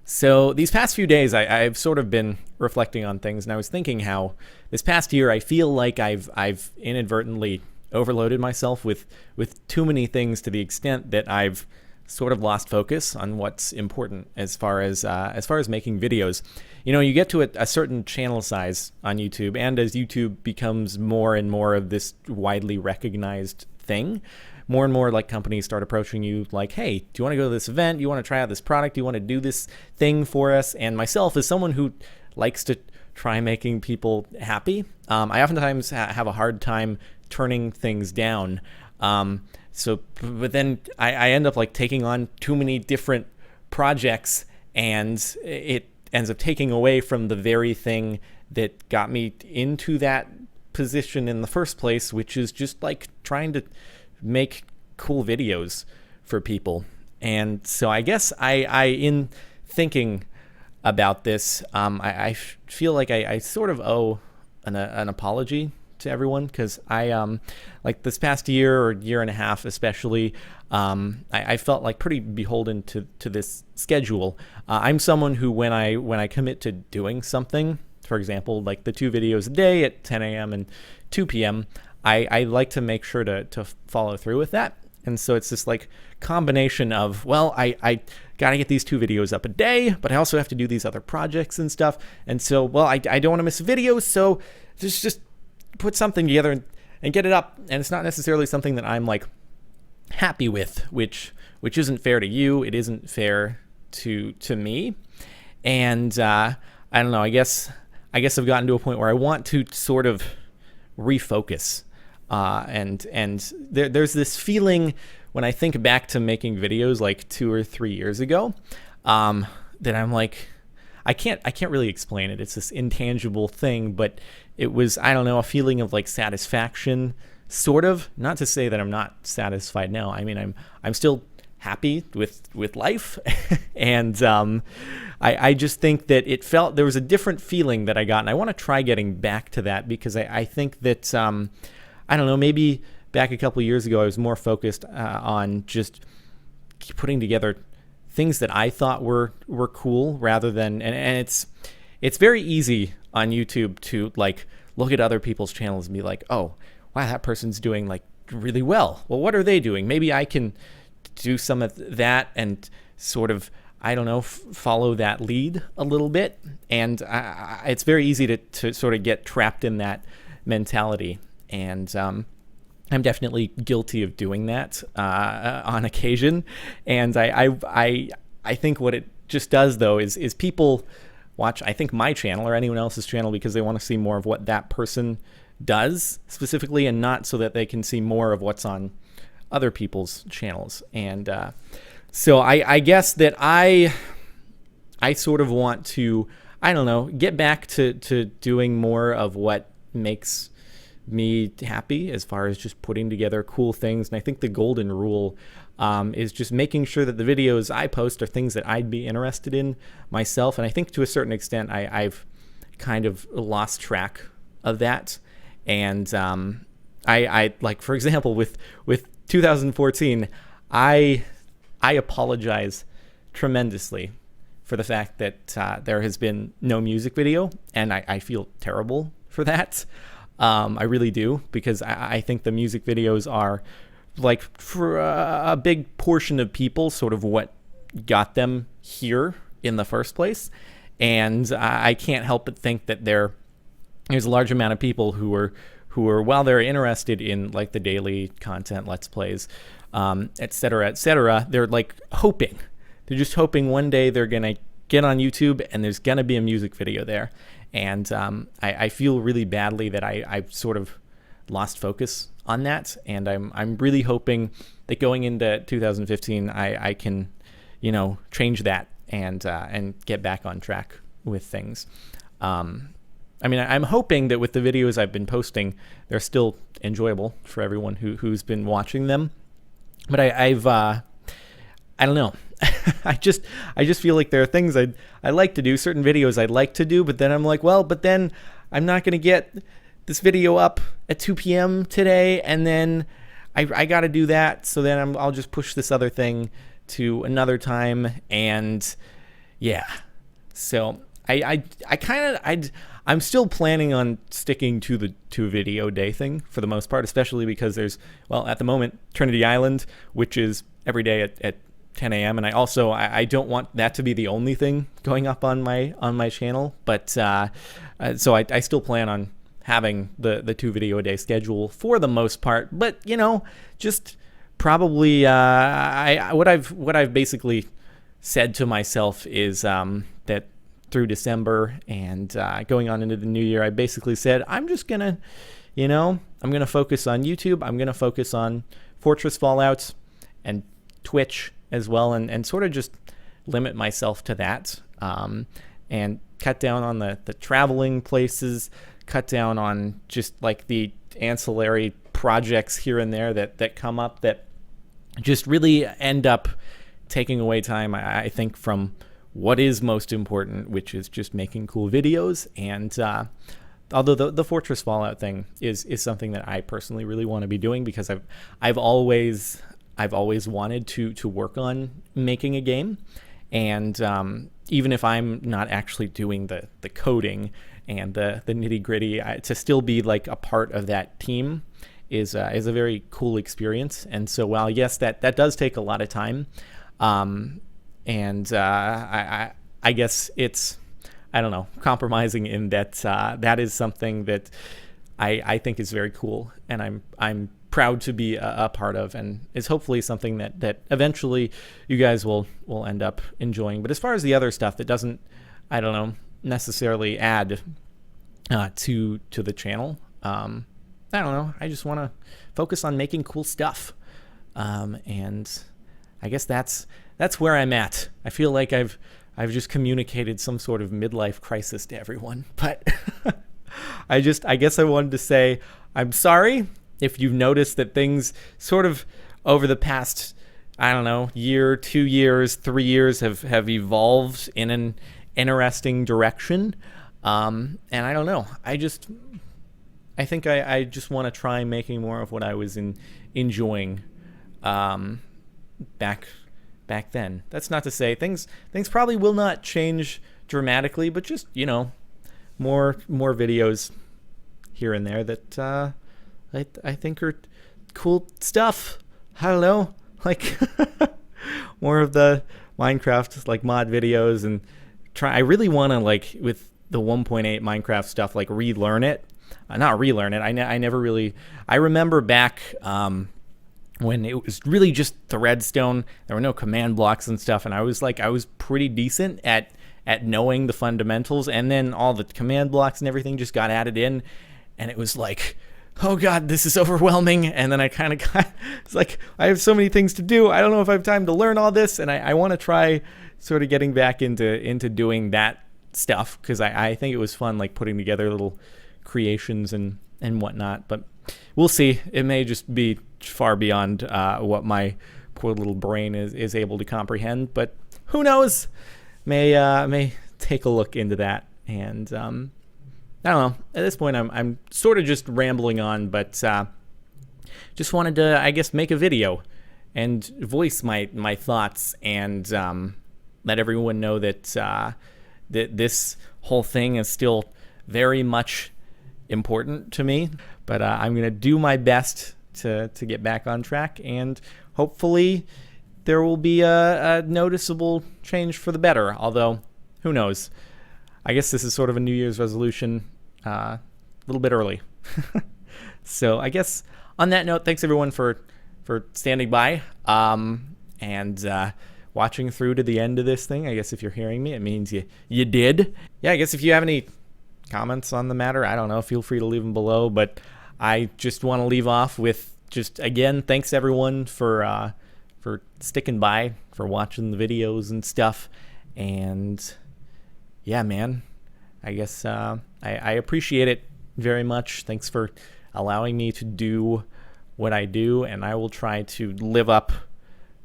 So these past few days, I've sort of been reflecting on things, and I was thinking how this past year I feel like I've inadvertently overloaded myself with too many things to the extent that I've sort of lost focus on what's important as far as making videos. You know, you get to a certain channel size on YouTube, and as YouTube becomes more and more of this widely recognized thing, more and more like companies start approaching you like, hey, do you want to go to this event? Do you want to try out this product? Do you want to do this thing for us? And myself, as someone who likes to try making people happy, I oftentimes have a hard time turning things down. But then I end up like taking on too many different projects, and it ends up taking away from the very thing that got me into that position in the first place, which is just like trying to make cool videos for people. And so I guess I in thinking about this, I feel like I sort of owe an apology to everyone, because I like this past year or year and a half especially, I felt like pretty beholden to this schedule. I'm someone who when I commit to doing something, for example, like the 2 videos a day at 10 a.m. and 2 p.m., I like to make sure to follow through with that. And so it's this like combination of, well, I got to get these 2 videos up a day, but I also have to do these other projects and stuff. And so, well, I don't want to miss videos, so just put something together and get it up. And it's not necessarily something that I'm like happy with, which isn't fair to you. It isn't fair to me. And I don't know, I guess I've gotten to a point where I want to sort of refocus. And there's this feeling when I think back to making videos like 2 or 3 years ago, that I'm like, I can't really explain it. It's this intangible thing, but it was, I don't know, a feeling of like satisfaction, sort of. Not to say that I'm not satisfied now. I mean, I'm still happy with life, and I just think that it felt there was a different feeling that I got, and I want to try getting back to that, because I think that I don't know, maybe back a couple of years ago I was more focused on just putting together things that I thought were cool, rather than, and it's very easy on YouTube to like look at other people's channels and be like, oh wow, that person's doing like really well. Well, what are they doing? Maybe I can do some of that and sort of, I don't know, follow that lead a little bit. And it's very easy to sort of get trapped in that mentality. And I'm definitely guilty of doing that on occasion. And I think what it just does, though, is people watch, I think, my channel or anyone else's channel because they want to see more of what that person does specifically, and not so that they can see more of what's on other people's channels. And so I guess that I sort of want to, I don't know, get back to doing more of what makes me happy, as far as just putting together cool things. And I think the golden rule is just making sure that the videos I post are things that I'd be interested in myself. And I think to a certain extent I've kind of lost track of that. And I like, for example, with 2014, I apologize tremendously for the fact that there has been no music video, and I feel terrible for that. I really do, because I think the music videos are, like, for a big portion of people, sort of what got them here in the first place. And I can't help but think that there's a large amount of people who are while they're interested in like the daily content, let's plays, et cetera, they're like hoping. They're just hoping one day they're gonna get on YouTube and there's gonna be a music video there. And I feel really badly that I've sort of lost focus on that, and I'm really hoping that going into 2015 I can, you know, change that and get back on track with things. I mean, I'm hoping that with the videos I've been posting, they're still enjoyable for everyone who's been watching them. But I don't know. I just feel like there are things I like to do, certain videos I'd like to do, but then I'm like, well, but then I'm not going to get this video up at 2 p.m. today, and then I got to do that, so then I'll just push this other thing to another time. And Yeah. So I'm still planning on sticking to the 2 video day thing for the most part, especially because there's, well, at the moment, Trinity Island, which is every day at 10 a.m. And I don't want that to be the only thing going up on my channel. But so I still plan on having the 2 video a day schedule for the most part. But just probably what I've basically said to myself is that through December and going on into the new year, I basically said I'm just gonna, I'm gonna focus on YouTube. I'm gonna focus on Fortress Fallouts and Twitch as well, and sort of just limit myself to that, and cut down on the traveling places, cut down on just like the ancillary projects here and there that come up that just really end up taking away time, I think, from what is most important, which is just making cool videos. And although the Fortress Fallout thing is something that I personally really want to be doing, because I've always wanted to work on making a game, and even if I'm not actually doing the coding and the nitty gritty, to still be like a part of that team is a very cool experience. And so while yes, that does take a lot of time, and I guess it's, I don't know, compromising in that that is something that I think is very cool, and I'm proud to be a part of, and is hopefully something that eventually you guys will end up enjoying. But as far as the other stuff that doesn't, I don't know, necessarily add to the channel, I don't know, I just want to focus on making cool stuff, and I guess that's where I'm at. I feel like I've just communicated some sort of midlife crisis to everyone, but I guess I wanted to say I'm sorry if you've noticed that things sort of over the past, I don't know, year, 2 years, 3 years have evolved in an interesting direction. And I don't know, I think I just want to try making more of what I was enjoying back then. That's not to say things probably will not change dramatically, but just, more videos here and there that I think are cool stuff. I don't know, like more of the Minecraft like mod videos, and I really want to, like, with the 1.8 Minecraft stuff, like relearn it. Not relearn it. I never really. I remember back when it was really just the redstone. There were no command blocks and stuff, and I was pretty decent at knowing the fundamentals, and then all the command blocks and everything just got added in, and it was like, oh god, this is overwhelming. And then I kind of got, it's like, I have so many things to do, I don't know if I have time to learn all this, and I want to try sort of getting back into doing that stuff, because I think it was fun, like putting together little creations and whatnot. But we'll see. It may just be far beyond what my poor little brain is able to comprehend, but who knows? May take a look into that. And I don't know, at this point I'm sort of just rambling on, but just wanted to, I guess, make a video and voice my thoughts, and let everyone know that that this whole thing is still very much important to me. But I'm gonna do my best to get back on track, and hopefully there will be a noticeable change for the better, although who knows. I guess this is sort of a New Year's resolution, a little bit early. So I guess on that note, thanks everyone for standing by and watching through to the end of this thing. I guess if you're hearing me, it means you did. Yeah, I guess if you have any comments on the matter, I don't know, feel free to leave them below. But I just want to leave off with just, again, thanks everyone for sticking by, for watching the videos and stuff. And yeah, man, I guess I appreciate it very much. Thanks for allowing me to do what I do, and I will try to live up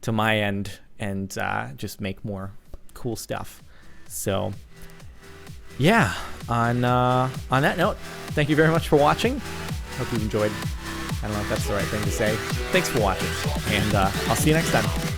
to my end and just make more cool stuff. So yeah, on that note, thank you very much for watching. Hope you enjoyed. I don't know if that's the right thing to say. Thanks for watching, and I'll see you next time.